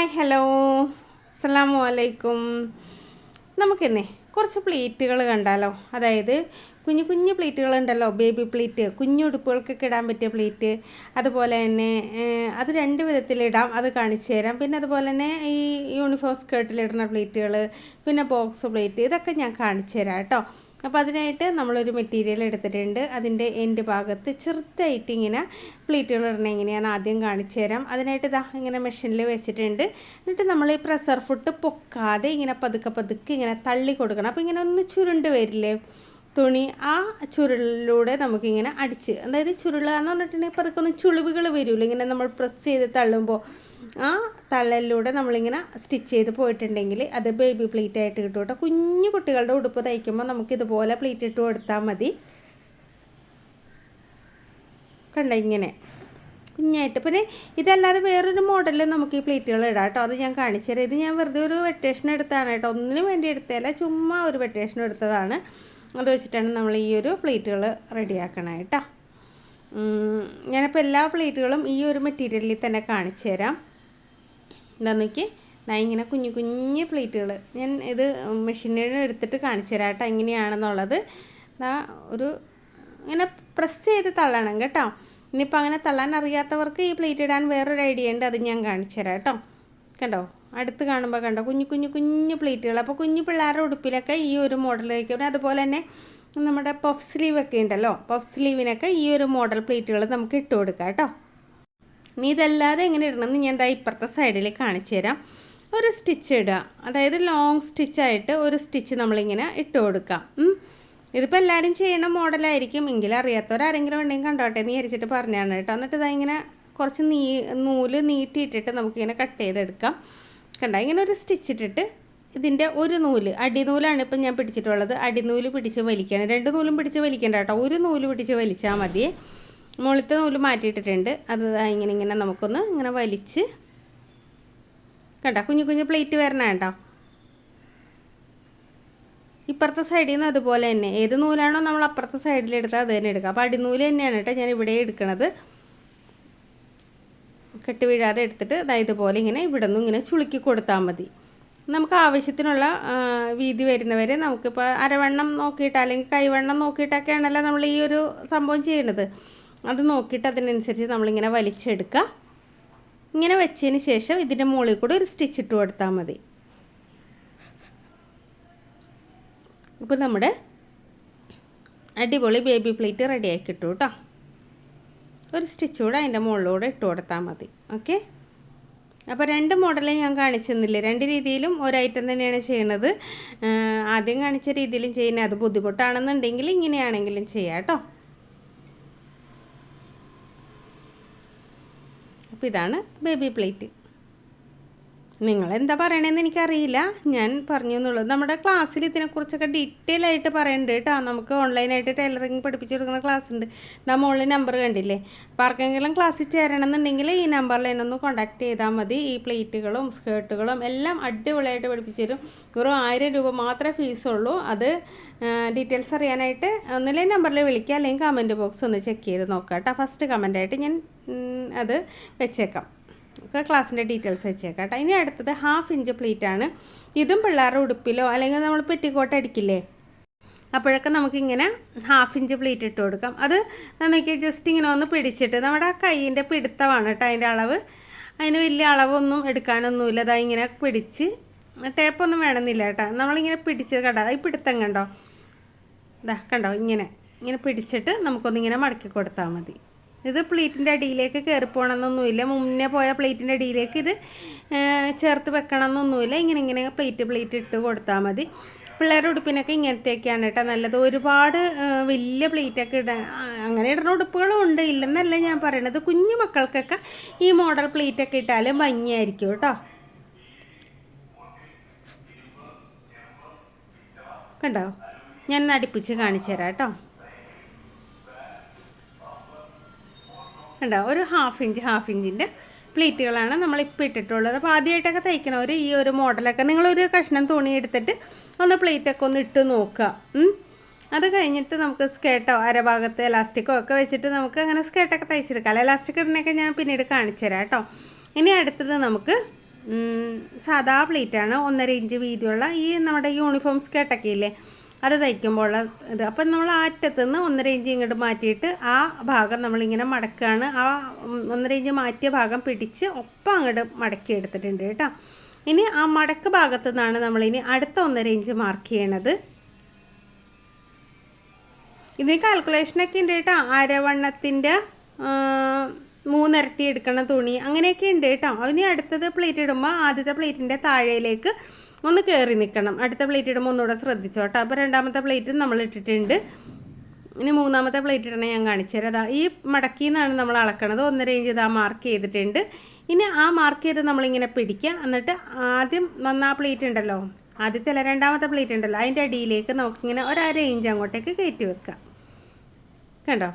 Hi hello അസ്സലാമു അലൈക്കും. നമുക്കിന്നേ കുറച്ച് പ്ലേറ്റുകൾ കണ്ടാലോ. അതായത് കുഞ്ഞു കുഞ്ഞു പ്ലേറ്റുകളുണ്ടല്ലോ, ബേബി പ്ലേറ്റ്, കുഞ്ഞുടുപ്പുകൾക്കൊക്കെ ഇടാൻ പറ്റിയ പ്ലേറ്റ്. അതുപോലെ തന്നെ അത് രണ്ട് വിധത്തിലിടാം, അത് കാണിച്ചു തരാം. പിന്നെ അതുപോലെ തന്നെ ഈ യൂണിഫോം സ്കേർട്ടിലിടുന്ന പ്ലേറ്റുകൾ, പിന്നെ ബോക്സ് പ്ലേറ്റ്, ഇതൊക്കെ ഞാൻ കാണിച്ചു തരാം കേട്ടോ. അപ്പോൾ അതിനായിട്ട് നമ്മളൊരു മെറ്റീരിയൽ എടുത്തിട്ടുണ്ട്. അതിൻ്റെ എൻഡ് ഭാഗത്ത് ചെറുതായിട്ട് ഇങ്ങനെ പ്ലേറ്റുകൾ ഇടണം എങ്ങനെയാണെന്ന് ആദ്യം കാണിച്ചു തരാം. അതിനായിട്ട് ഇതാ ഇങ്ങനെ മെഷീനിൽ വെച്ചിട്ടുണ്ട്. എന്നിട്ട് നമ്മൾ ഈ പ്രഷർ ഫുട്ട് പൊക്കാതെ ഇങ്ങനെ പതുക്കെ പതുക്കെ ഇങ്ങനെ തള്ളി കൊടുക്കണം. അപ്പോൾ ഇങ്ങനെ ഒന്ന് ചുരുണ്ട് വരില്ലേ തുണി, ആ ചുരുളിലൂടെ നമുക്കിങ്ങനെ അടിച്ച്, അതായത് ചുരുളുക എന്ന് പറഞ്ഞിട്ടുണ്ടെങ്കിൽ പതുക്കെ ഒന്ന് ചുളിവുകൾ വരുമല്ലോ ഇങ്ങനെ നമ്മൾ പ്രസ് ചെയ്ത് തള്ളുമ്പോൾ, ആ തള്ളലിലൂടെ നമ്മളിങ്ങനെ സ്റ്റിച്ച് ചെയ്ത് പോയിട്ടുണ്ടെങ്കിൽ അത് ബേബി പ്ലേറ്റ് ആയിട്ട് കിട്ടും കേട്ടോ. കുഞ്ഞു കുട്ടികളുടെ ഉടുപ്പ് തയ്ക്കുമ്പോൾ നമുക്കിതുപോലെ പ്ലേറ്റ് ഇട്ട് കൊടുത്താൽ മതി. കണ്ട ഇങ്ങനെ കുഞ്ഞായിട്ട്. പിന്നെ ഇതല്ലാതെ വേറൊരു മോഡലിൽ നമുക്ക് ഈ പ്ലേറ്റുകൾ ഇടാം കേട്ടോ. അത് ഞാൻ കാണിച്ചു തരാം. ഇത് ഞാൻ വെറുതെ ഒരു വെട്ടേഷൻ എടുത്താണ് കേട്ടോ, ഒന്നിനും വേണ്ടി എടുത്തതല്ല, ചുമ്മാ ഒരു വെട്ടേഷൻ എടുത്തതാണ്. അത് വെച്ചിട്ടാണ് നമ്മൾ ഈ ഒരു പ്ലേറ്റുകൾ റെഡിയാക്കണം കേട്ടോ. ഞാനിപ്പോൾ എല്ലാ പ്ലേറ്റുകളും ഈ ഒരു മെറ്റീരിയലിൽ തന്നെ കാണിച്ചു തരാം. എന്താണെന്നൊക്കെ ഞാൻ ഇങ്ങനെ കുഞ്ഞു കുഞ്ഞു പ്ലേറ്റുകൾ ഞാൻ ഇത് മെഷീനിൽ എടുത്തിട്ട് കാണിച്ചു തരാം കേട്ടോ എങ്ങനെയാണെന്നുള്ളത്. ഒരു ഇങ്ങനെ പ്രസ് ചെയ്ത് തള്ളണം കേട്ടോ. ഇനിയിപ്പോൾ അങ്ങനെ തള്ളാൻ അറിയാത്തവർക്ക് ഈ പ്ലേറ്റ് ഇടാൻ വേറൊരു ഐഡിയ ഉണ്ട്, അത് ഞാൻ കാണിച്ചു തരാം കേട്ടോ. കണ്ടോ, അടുത്ത് കാണുമ്പോൾ കണ്ടോ കുഞ്ഞു കുഞ്ഞു കുഞ്ഞു പ്ലേറ്റുകൾ. അപ്പോൾ കുഞ്ഞു പിള്ളേരുടെ ഉടുപ്പിലൊക്കെ ഈ ഒരു മോഡലിലേക്ക്. പിന്നെ അതുപോലെ തന്നെ നമ്മുടെ പഫ് സ്ലീവൊക്കെ ഉണ്ടല്ലോ, പഫ് സ്ലീവിനൊക്കെ ഈ ഒരു മോഡൽ പ്ലേറ്റുകൾ നമുക്ക് ഇട്ട് കൊടുക്കാം കേട്ടോ. ഇനി ഇതല്ലാതെ എങ്ങനെ ഇടണമെന്ന് ഞാൻ ദാ ഇപ്പുറത്തെ സൈഡിൽ കാണിച്ചു തരാം. ഒരു സ്റ്റിച്ച് ഇടുക, അതായത് ലോങ് സ്റ്റിച്ചായിട്ട് ഒരു സ്റ്റിച്ച് നമ്മളിങ്ങനെ ഇട്ട് കൊടുക്കാം. ഇതിപ്പോൾ എല്ലാവരും ചെയ്യണ മോഡലായിരിക്കും, എങ്കിലും അറിയാത്തവരാരെങ്കിലും ഉണ്ടെങ്കിൽ കണ്ടോട്ടെ എന്ന് വിചാരിച്ചിട്ട് പറഞ്ഞാണ് കേട്ടോ. എന്നിട്ട് ഇതാ ഇങ്ങനെ കുറച്ച് നൂല് നീട്ടിയിട്ടിട്ട് നമുക്കിങ്ങനെ കട്ട് ചെയ്തെടുക്കാം. കണ്ടോ, ഇങ്ങനെ ഒരു സ്റ്റിച്ച് ഇട്ടിട്ട് ഇതിൻ്റെ ഒരു നൂല്, അടിനൂലാണ് ഇപ്പം ഞാൻ പിടിച്ചിട്ടുള്ളത്, അടിനൂല് പിടിച്ച് വലിക്കണം. രണ്ട് നൂലും പിടിച്ച് വലിക്കണ്ട കേട്ടോ, ഒരു നൂല് പിടിച്ച് വലിച്ചാൽ മതി. മുകളിലത്തെ നൂല് മാറ്റിയിട്ടിട്ടുണ്ട്. അത് ഇങ്ങനെ ഇങ്ങനെ നമുക്കൊന്ന് ഇങ്ങനെ വലിച്ച്, കണ്ടോ കുഞ്ഞു കുഞ്ഞു പ്ലേറ്റ് വരണ കേട്ടോ. ഇപ്പുറത്തെ സൈഡിൽ നിന്ന് അതുപോലെ തന്നെ ഏത് നൂലാണോ നമ്മൾ അപ്പുറത്തെ സൈഡിലെടുത്താൽ അത് തന്നെ എടുക്കുക. അപ്പോൾ അടിനൂല് തന്നെയാണ് കേട്ടോ ഞാൻ ഇവിടെ എടുക്കണത്. കെട്ട് വീഴാതെ എടുത്തിട്ട് ഇതുപോലെ ഇങ്ങനെ ഇവിടെ നിന്നും ഇങ്ങനെ ചുളുക്കി കൊടുത്താൽ മതി. നമുക്ക് ആവശ്യത്തിനുള്ള വീതി വരുന്നവരെ നമുക്കിപ്പോൾ അരവണ്ണം നോക്കിയിട്ട് അല്ലെങ്കിൽ കൈവണ്ണം നോക്കിയിട്ടൊക്കെയാണല്ലോ നമ്മൾ ഈ ഒരു സംഭവം ചെയ്യണത്. അത് നോക്കിയിട്ട് അതിനനുസരിച്ച് നമ്മളിങ്ങനെ വലിച്ചെടുക്കുക. ഇങ്ങനെ വെച്ചതിന് ശേഷം ഇതിൻ്റെ മുകളിൽ കൂടെ ഒരു സ്റ്റിച്ച് ഇട്ട് കൊടുത്താൽ മതി. ഇപ്പോൾ നമ്മുടെ അടിപൊളി ബേബി പ്ലേറ്റ് റെഡിയാക്കി കിട്ടും കേട്ടോ. ഒരു സ്റ്റിച്ച് കൂടെ അതിൻ്റെ മുകളിലൂടെ ഇട്ട് കൊടുത്താൽ മതി. ഓക്കെ, അപ്പോൾ രണ്ട് മോഡലും ഞാൻ കാണിച്ചു തന്നില്ലേ, രണ്ട് രീതിയിലും ഒരു ഐറ്റം തന്നെയാണ് ചെയ്യണത്. ആദ്യം കാണിച്ച രീതിയിലും ചെയ്യുന്നത് അത് ബുദ്ധിമുട്ടാണെന്നുണ്ടെങ്കിൽ ഇങ്ങനെയാണെങ്കിലും ചെയ്യാം കേട്ടോ. അപ്പോൾ ഇതാണ് ബേബി പ്ലേറ്റ്. നിങ്ങളെന്താ പറയണതെന്ന് എനിക്കറിയില്ല, ഞാൻ പറഞ്ഞു എന്നുള്ളത്. നമ്മുടെ ക്ലാസ്സിൽ ഇതിനെക്കുറിച്ചൊക്കെ ഡീറ്റെയിൽ ആയിട്ട് പറയുന്നുണ്ട് കേട്ടോ. നമുക്ക് ഓൺലൈനായിട്ട് ടൈലറിങ് പഠിപ്പിച്ചു കൊടുക്കുന്ന ക്ലാസ് ഉണ്ട്. മുകളിൽ നമ്പർ കണ്ടില്ലേ. അപ്പോൾ ആർക്കെങ്കിലും ക്ലാസ്സിൽ ചേരണമെന്നുണ്ടെങ്കിൽ ഈ നമ്പറിൽ എന്നെ ഒന്ന് കോൺടാക്ട് ചെയ്താൽ മതി. ഈ പ്ലേറ്റുകളും സ്കേർട്ടുകളും എല്ലാം അടിപൊളിയായിട്ട് പഠിപ്പിച്ചു തരും. വെറും 1000 രൂപ മാത്രമേ ഫീസുള്ളൂ. അത് ഡീറ്റെയിൽസ് അറിയാനായിട്ട് ഒന്നിലെ നമ്പറിൽ വിളിക്കുക, അല്ലെങ്കിൽ കമൻറ്റ് ബോക്സ് ഒന്ന് ചെക്ക് ചെയ്ത് നോക്കാം കേട്ടോ. ഫസ്റ്റ് കമൻറ്റായിട്ട് ഞാൻ അത് വെച്ചേക്കാം, ക്ലാസ്സിൻ്റെ ഡീറ്റെയിൽസ് വെച്ചേക്കാം കേട്ടോ. ഇനി അടുത്തത് 1/2 ഇഞ്ച് പ്ലേറ്റാണ്. ഇതും പിള്ളേരുടെ ഉടുപ്പിലോ അല്ലെങ്കിൽ നമ്മൾ പെറ്റിക്കോട്ട് അടിക്കില്ലേ, അപ്പോഴൊക്കെ നമുക്കിങ്ങനെ 1/2 ഇഞ്ച് പ്ലേറ്റ് ഇട്ട് കൊടുക്കാം. അത് നോക്കിയാൽ ജസ്റ്റ് ഇങ്ങനെ ഒന്ന് പിടിച്ചിട്ട്, നമ്മുടെ കൈയിൻ്റെ പിടുത്തമാണ് കേട്ടോ അതിൻ്റെ അളവ്. അതിന് വലിയ അളവൊന്നും എടുക്കാനൊന്നുമില്ല. അതാ ഇങ്ങനെ പിടിച്ച്, ടേപ്പൊന്നും വേണമെന്നില്ല കേട്ടോ. നമ്മളിങ്ങനെ പിടിച്ച് കണ്ടോ, ഈ പിടുത്തം കണ്ടോ, ഇതാ കണ്ടോ, ഇങ്ങനെ ഇങ്ങനെ പിടിച്ചിട്ട് നമുക്കൊന്നിങ്ങനെ മടക്കി കൊടുത്താൽ മതി. ഇത് പ്ലേറ്റിൻ്റെ അടിയിലേക്ക് കയറി പോകണമെന്നൊന്നുമില്ല, മുന്നേ പോയ പ്ലേറ്റിൻ്റെ അടിയിലേക്ക് ഇത് ചേർത്ത് വെക്കണമെന്നൊന്നുമില്ല. ഇങ്ങനെ ഇങ്ങനെ പ്ലേറ്റ് ഇട്ട് കൊടുത്താൽ മതി. പിള്ളേരുടെ ഉടുപ്പിനൊക്കെ ഇങ്ങനത്തെയൊക്കെയാണ് കേട്ടോ നല്ലത്. ഒരുപാട് വലിയ പ്ലേറ്റൊക്കെ അങ്ങനെ ഇടുന്ന ഉടുപ്പുകളും ഉണ്ട്, ഇല്ലെന്നല്ല ഞാൻ പറയണത്. കുഞ്ഞു മക്കൾക്കൊക്കെ ഈ മോഡൽ പ്ലേറ്റൊക്കെ ഇട്ടാലും ഭംഗിയായിരിക്കും കേട്ടോ. കണ്ടോ, ഞാൻ അടുപ്പിച്ച് കാണിച്ചു തരാം കേട്ടോ. കണ്ടോ, ഒരു 1/2 ഇഞ്ചിൻ്റെ പ്ലേറ്റുകളാണ് നമ്മളിപ്പോൾ ഇട്ടിട്ടുള്ളത്. അപ്പോൾ ആദ്യമായിട്ടൊക്കെ തയ്ക്കണവർ ഈ ഒരു മോഡലൊക്കെ നിങ്ങളൊരു കഷ്ണം തുണി എടുത്തിട്ട് ഒന്ന് പ്ലേറ്റൊക്കെ ഒന്ന് ഇട്ട് നോക്കുക. അത് കഴിഞ്ഞിട്ട് നമുക്ക് സ്കേർട്ടോ അരഭാഗത്ത് എലാസ്റ്റിക്കോ ഒക്കെ വെച്ചിട്ട് നമുക്ക് അങ്ങനെ സ്കേർട്ടൊക്കെ തയ്ച്ചെടുക്കാം. എലാസ്റ്റിക് ഇടുന്നതൊക്കെ ഞാൻ പിന്നീട് കാണിച്ചു തരാം കേട്ടോ. ഇനി അടുത്തത് നമുക്ക് സാധാ പ്ലേറ്റാണ്, 1.5 ഇഞ്ച് വീതിയുള്ള ഈ നമ്മുടെ യൂണിഫോം സ്കേർട്ടൊക്കെ ഇല്ലേ അത് തയ്ക്കുമ്പോൾ ഇത്. അപ്പം നമ്മൾ ആ അറ്റത്തു നിന്ന് 1.5 ഇഞ്ച് ഇങ്ങോട്ട് മാറ്റിയിട്ട് ആ ഭാഗം നമ്മളിങ്ങനെ മടക്കുകയാണ്. ആ 1.5 ഇഞ്ച് മാറ്റിയ ഭാഗം പിടിച്ച് ഒപ്പം അങ്ങോട്ട് മടക്കി എടുത്തിട്ടുണ്ട് കേട്ടോ. ഇനി ആ മടക്ക് ഭാഗത്തു നിന്നാണ് നമ്മളിനി അടുത്ത 1.5 ഇഞ്ച് മാർക്ക് ചെയ്യണത്. ഇതിന് കാൽക്കുലേഷനൊക്കെ ഉണ്ട് കേട്ടോ. അരവണ്ണത്തിൻ്റെ 3 ഇരട്ടി എടുക്കണ തുണി അങ്ങനെയൊക്കെ ഉണ്ട് കേട്ടോ. അതിന് അടുത്തത് പ്ലേറ്റ് ഇടുമ്പോൾ ആദ്യത്തെ പ്ലേറ്റിൻ്റെ താഴേലേക്ക് ഒന്ന് കയറി നിൽക്കണം. അടുത്ത പ്ലേറ്റ് ഇടുമ്പോൾ ഒന്നുകൂടെ ശ്രദ്ധിച്ചോട്ടോ. അപ്പോൾ രണ്ടാമത്തെ പ്ലേറ്റ് നമ്മൾ ഇട്ടിട്ടുണ്ട്. ഇനി മൂന്നാമത്തെ പ്ലേറ്റ് ഇടണേ ഞാൻ കാണിച്ചു തരാം. അതാ ഈ മടക്കിൽ നിന്നാണ് നമ്മൾ അളക്കണത്. 1.5 ഇഞ്ച് ഇതാ മാർക്ക് ചെയ്തിട്ടുണ്ട്. ഇനി ആ മാർക്ക് ചെയ്ത് നമ്മളിങ്ങനെ പിടിക്കുക. എന്നിട്ട് ആദ്യം വന്ന ആ പ്ലേറ്റ് ഉണ്ടല്ലോ, ആദ്യത്തെ അല്ല രണ്ടാമത്തെ പ്ലേറ്റ് ഉണ്ടല്ലോ, അതിൻ്റെ അടിയിലേക്ക് നമുക്കിങ്ങനെ 1/2 ഇഞ്ച് അങ്ങോട്ടേക്ക് കയറ്റി വെക്കാം. കണ്ടോ?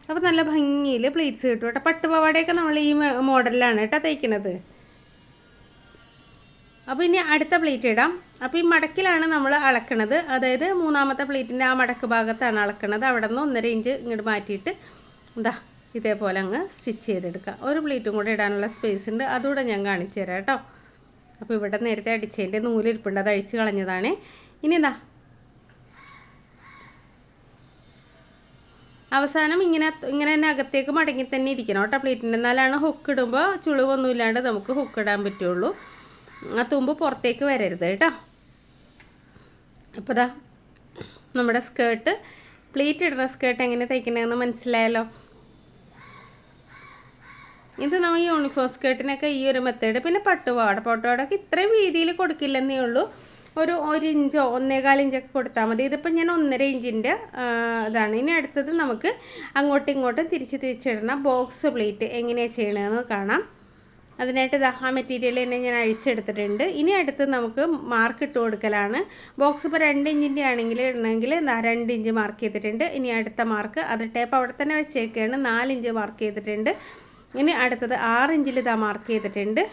അപ്പോൾ നല്ല ഭംഗിയിൽ പ്ലേറ്റ്സ് കിട്ടും കേട്ടോ. പട്ടുപാവാടയൊക്കെ നമ്മൾ ഈ മോഡലിലാണ് കേട്ടോ തയ്ക്കുന്നത്. അപ്പോൾ ഇനി അടുത്ത പ്ലേറ്റ് ഇടാം. അപ്പോൾ ഈ മടക്കിലാണ് നമ്മൾ അളക്കണത്. അതായത് മൂന്നാമത്തെ പ്ലേറ്റിൻ്റെ ആ മടക്ക് ഭാഗത്താണ് അളക്കണത്. അവിടെ നിന്ന് 1.5 ഇഞ്ച് ഇങ്ങോട്ട് മാറ്റിയിട്ട് എന്താ ഇതേപോലെ അങ്ങ് സ്റ്റിച്ച് ചെയ്തെടുക്കുക. ഒരു പ്ലേറ്റും കൂടെ ഇടാനുള്ള സ്പേസ് ഉണ്ട്, അതുകൂടെ ഞാൻ കാണിച്ചു തരാം കേട്ടോ. അപ്പോൾ ഇവിടെ നേരത്തെ അടിച്ചതിൻ്റെ നൂലിരിപ്പുണ്ട്, അത് അഴിച്ച് കളഞ്ഞതാണ്. ഇനി എന്താ അവസാനം ഇങ്ങനെ തന്നെ അകത്തേക്ക് മടങ്ങി തന്നെ ഇരിക്കണം കേട്ടോ പ്ലേറ്റിൻ്റെ. എന്നാലാണ് ഹുക്ക് ഇടുമ്പോൾ ചുളിവൊന്നും ഇല്ലാണ്ട് നമുക്ക് ഹുക്ക് ഇടാൻ പറ്റുള്ളൂ. ആ തുമ്പ് പുറത്തേക്ക് വരരുത് കേട്ടോ. അപ്പോൾ ദാ നമ്മുടെ സ്കേർട്ട്, പ്ലേറ്റ് ഇടുന്ന സ്കേർട്ട് എങ്ങനെ തയ്ക്കണമെന്ന് മനസ്സിലായല്ലോ. ഇത് നമ്മൾ യൂണിഫോം സ്കേർട്ടിനൊക്കെ ഈ ഒരു മെത്തേഡ്. പിന്നെ പട്ടുപാവാടൊക്കെ ഇത്രയും വീതിയിൽ കൊടുക്കില്ലെന്നേ ഉള്ളൂ. ഒരു 1 ഇഞ്ചോ 1.25 ഇഞ്ചൊക്കെ കൊടുത്താൽ മതി. ഇതിപ്പോൾ ഞാൻ 1.5 ഇഞ്ചിൻ്റെ ഇതാണ്. ഇനി അടുത്തത് നമുക്ക് അങ്ങോട്ടും ഇങ്ങോട്ടും തിരിച്ചിടണം ബോക്സ് പ്ലേറ്റ് എങ്ങനെയാണ് ചെയ്യണമെന്ന് കാണാം. അതിനായിട്ട് ആ മെറ്റീരിയൽ തന്നെ ഞാൻ അഴിച്ചെടുത്തിട്ടുണ്ട്. ഇനി അടുത്ത് നമുക്ക് മാർക്ക് ഇട്ട് കൊടുക്കലാണ്. ബോക്സ് ഇപ്പോൾ 2 ഇഞ്ചിൻ്റെ ആണെങ്കിൽ ഇടണമെങ്കിൽ 2 ഇഞ്ച് മാർക്ക് ചെയ്തിട്ടുണ്ട്. ഇനി അടുത്ത മാർക്ക് അത് ടേപ്പ് അവിടെ തന്നെ വെച്ചേക്കാണ്. 4 ഇഞ്ച് മാർക്ക് ചെയ്തിട്ടുണ്ട്. ഇനി അടുത്തത് 6 ഇഞ്ചിൽ ഇതാ മാർക്ക് ചെയ്തിട്ടുണ്ട്.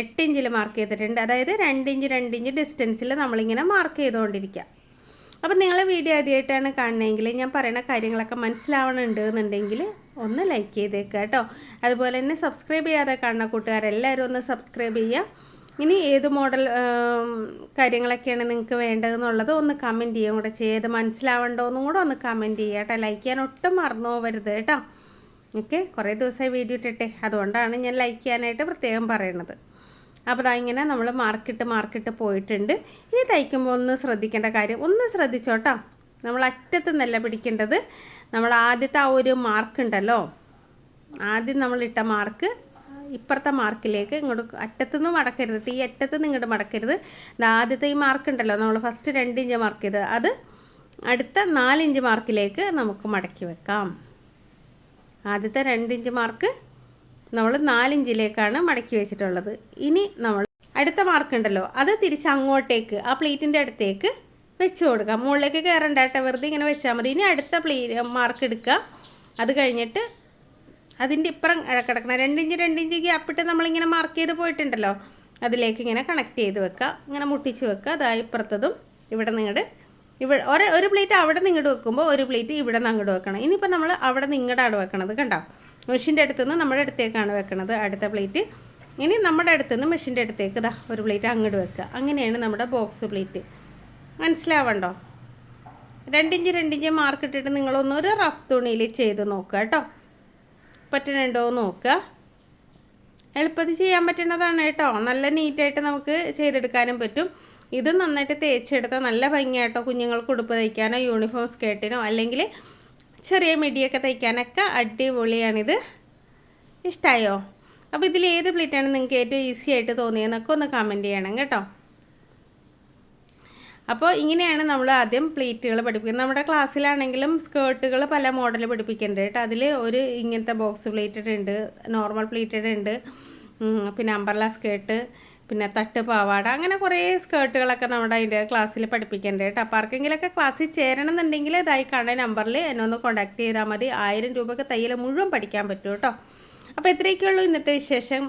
8 ഇഞ്ചിൽ മാർക്ക് ചെയ്തിട്ടുണ്ട്. അതായത് 2 ഇഞ്ച് ഡിസ്റ്റൻസിൽ നമ്മളിങ്ങനെ മാർക്ക് ചെയ്തുകൊണ്ടിരിക്കുക. അപ്പോൾ നിങ്ങൾ വീഡിയോ ആദ്യമായിട്ടാണ് കാണണമെങ്കിൽ ഞാൻ പറയുന്ന കാര്യങ്ങളൊക്കെ മനസ്സിലാവണുണ്ട് എന്നുണ്ടെങ്കിൽ ഒന്ന് ലൈക്ക് ചെയ്തേക്കുക കേട്ടോ. അതുപോലെ തന്നെ സബ്സ്ക്രൈബ് ചെയ്യാതെ കാണുന്ന കൂട്ടുകാരെല്ലാവരും ഒന്ന് സബ്സ്ക്രൈബ് ചെയ്യുക. ഇനി ഏത് മോഡൽ കാര്യങ്ങളൊക്കെയാണ് നിങ്ങൾക്ക് വേണ്ടതെന്നുള്ളത് ഒന്ന് കമൻറ്റ് ചെയ്യുക കൂടെ ചെയ്ത് മനസ്സിലാവണ്ടോയെന്നും കൂടെ ഒന്ന് കമൻറ്റ് ചെയ്യുക കേട്ടോ. ലൈക്ക് ചെയ്യാൻ ഒട്ടും മറന്നു പോകരുത് കേട്ടോ. ഓക്കെ, കുറേ ദിവസമായി വീഡിയോ ഇട്ടിട്ടെ, അതുകൊണ്ടാണ് ഞാൻ ലൈക്ക് ചെയ്യാനായിട്ട് പ്രത്യേകം പറയണത്. അപ്പോൾ ഇങ്ങനെ നമ്മൾ മാർക്കിട്ട് പോയിട്ടുണ്ട്. ഇനി തയ്ക്കുമ്പോൾ ഒന്ന് ശ്രദ്ധിക്കേണ്ട കാര്യം ഒന്ന് ശ്രദ്ധിച്ചോട്ടോ. നമ്മൾ അറ്റത്ത് നിന്നല്ല പിടിക്കേണ്ടത്. നമ്മൾ ആദ്യത്തെ ആ ഒരു മാർക്ക് ഉണ്ടല്ലോ, ആദ്യം നമ്മളിട്ട മാർക്ക് ഇപ്പുറത്തെ മാർക്കിലേക്ക് ഇങ്ങോട്ട് അറ്റത്തുനിന്ന് മടക്കരുത്. ഈ അറ്റത്തുനിന്ന് ഇങ്ങോട്ട് മടക്കരുത്. ആദ്യത്തെ ഈ മാർക്ക് ഉണ്ടല്ലോ, നമ്മൾ ഫസ്റ്റ് 2 ഇഞ്ച് മാർക്ക് ചെയ്ത് അത് അടുത്ത 4 ഇഞ്ച് മാർക്കിലേക്ക് നമുക്ക് മടക്കി വെക്കാം. ആദ്യത്തെ 2 ഇഞ്ച് മാർക്ക് നമ്മൾ 4 ഇഞ്ചിലേക്കാണ് മടക്കി വെച്ചിട്ടുള്ളത്. ഇനി നമ്മൾ അടുത്ത മാർക്ക് ഉണ്ടല്ലോ അത് തിരിച്ച് അങ്ങോട്ടേക്ക് ആ പ്ലേറ്റിൻ്റെ അടുത്തേക്ക് വെച്ച് കൊടുക്കാം. മുകളിലേക്ക് കയറണ്ട കേട്ടോ, വെറുതെ ഇങ്ങനെ വെച്ചാൽ മതി. ഇനി അടുത്ത മാർക്ക് എടുക്കുക. അത് കഴിഞ്ഞിട്ട് അതിൻ്റെ ഇപ്പുറം കിടക്കണം 2 ഇഞ്ച് ഗ്യാപ്പിട്ട് നമ്മളിങ്ങനെ മാർക്ക് ചെയ്ത് പോയിട്ടുണ്ടല്ലോ അതിലേക്ക് ഇങ്ങനെ കണക്ട് ചെയ്ത് വെക്കുക. ഇങ്ങനെ മുട്ടിച്ച് വെക്കുക. അതായത് ഇപ്പുറത്തതും ഇവിടെ നിങ്ങളുടെ ഒരു പ്ലേറ്റ് അവിടെ നിങ്ങോട്ട് വെക്കുമ്പോൾ ഒരു പ്ലേറ്റ് ഇവിടെ നിന്ന് അങ്ങോട്ട് വെക്കണം. ഇനിയിപ്പോൾ നമ്മൾ അവിടെ നിങ്ങടാണ് വെക്കണത് കണ്ടോ. മെഷീൻ്റെ അടുത്തുനിന്ന് നമ്മുടെ അടുത്തേക്കാണ് വെക്കണത് അടുത്ത പ്ലേറ്റ്. ഇനി നമ്മുടെ അടുത്തുനിന്ന് മെഷീൻ്റെ അടുത്തേക്ക് ഒരു പ്ലേറ്റ് അങ്ങോട്ട് വെക്കുക. അങ്ങനെയാണ് നമ്മുടെ ബോക്സ് പ്ലേറ്റ്. മനസ്സിലാവണ്ടോ? 2 ഇഞ്ച് മാർക്ക് ഇട്ടിട്ട് നിങ്ങളൊന്നൊരു റഫ് തുണിയിൽ ചെയ്ത് നോക്കുക കേട്ടോ. പറ്റണുണ്ടോ നോക്കുക. എളുപ്പത്തിൽ ചെയ്യാൻ പറ്റുന്നതാണ് കേട്ടോ. നല്ല നീറ്റായിട്ട് നമുക്ക് ചെയ്തെടുക്കാനും പറ്റും. ഇത് നന്നായിട്ട് തേച്ചെടുത്താൽ നല്ല ഭംഗിയായിട്ടോ. കുഞ്ഞുങ്ങൾക്ക് ഉടുപ്പ് തയ്ക്കാനോ യൂണിഫോം സ്കേർട്ടിനോ അല്ലെങ്കിൽ ചെറിയ മിഡിയൊക്കെ തയ്ക്കാനൊക്കെ അടിപൊളിയാണിത്. ഇഷ്ടമായോ? അപ്പോൾ ഇതിൽ ഏത് പ്ലേറ്റാണ് നിങ്ങൾക്ക് ഏറ്റവും ഈസി ആയിട്ട് തോന്നിയതെന്നൊക്കെ ഒന്ന് കമൻറ്റ് ചെയ്യണം കേട്ടോ. അപ്പോൾ ഇങ്ങനെയാണ് നമ്മൾ ആദ്യം പ്ലേറ്റുകൾ പഠിപ്പിക്കുന്നത്. നമ്മുടെ ക്ലാസ്സിലാണെങ്കിലും സ്കേർട്ടുകൾ പല മോഡൽ പഠിപ്പിക്കുന്നുണ്ട് കേട്ടോ. അതിൽ ഒരു ഇങ്ങനത്തെ ബോക്സ് പ്ലേറ്റഡ് ഉണ്ട്, നോർമൽ പ്ലേറ്റഡ് ഉണ്ട്, പിന്നെ അംബ്രല്ല സ്കേർട്ട്, പിന്നെ തട്ട് പാവാട, അങ്ങനെ കുറേ സ്കേർട്ടുകളൊക്കെ നമ്മുടെ അതിൻ്റെ ക്ലാസ്സിൽ പഠിപ്പിക്കുന്നുണ്ട് കേട്ടോ. അപ്പോൾ ആർക്കെങ്കിലൊക്കെ ക്ലാസ്സിൽ ചേരണം എന്നുണ്ടെങ്കിൽ ഇതായി കാണുന്ന നമ്പറിൽ എന്നെ ഒന്ന് കോൺടാക്ട് ചെയ്താൽ മതി. 1000 രൂപയ്ക്ക് തയ്യൽ മുഴുവൻ പഠിക്കാൻ പറ്റും കേട്ടോ. അപ്പോൾ ഇത്രയൊക്കെയുള്ളൂ ഇന്നത്തെ വിശേഷം.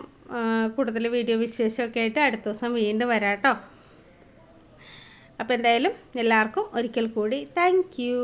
കൂടുതൽ വീഡിയോ വിശേഷമൊക്കെ ആയിട്ട് അടുത്ത ദിവസം വീണ്ടും വരാം കേട്ടോ. അപ്പോൾ എന്തായാലും എല്ലാവർക്കും ഒരിക്കൽ കൂടി താങ്ക് യു.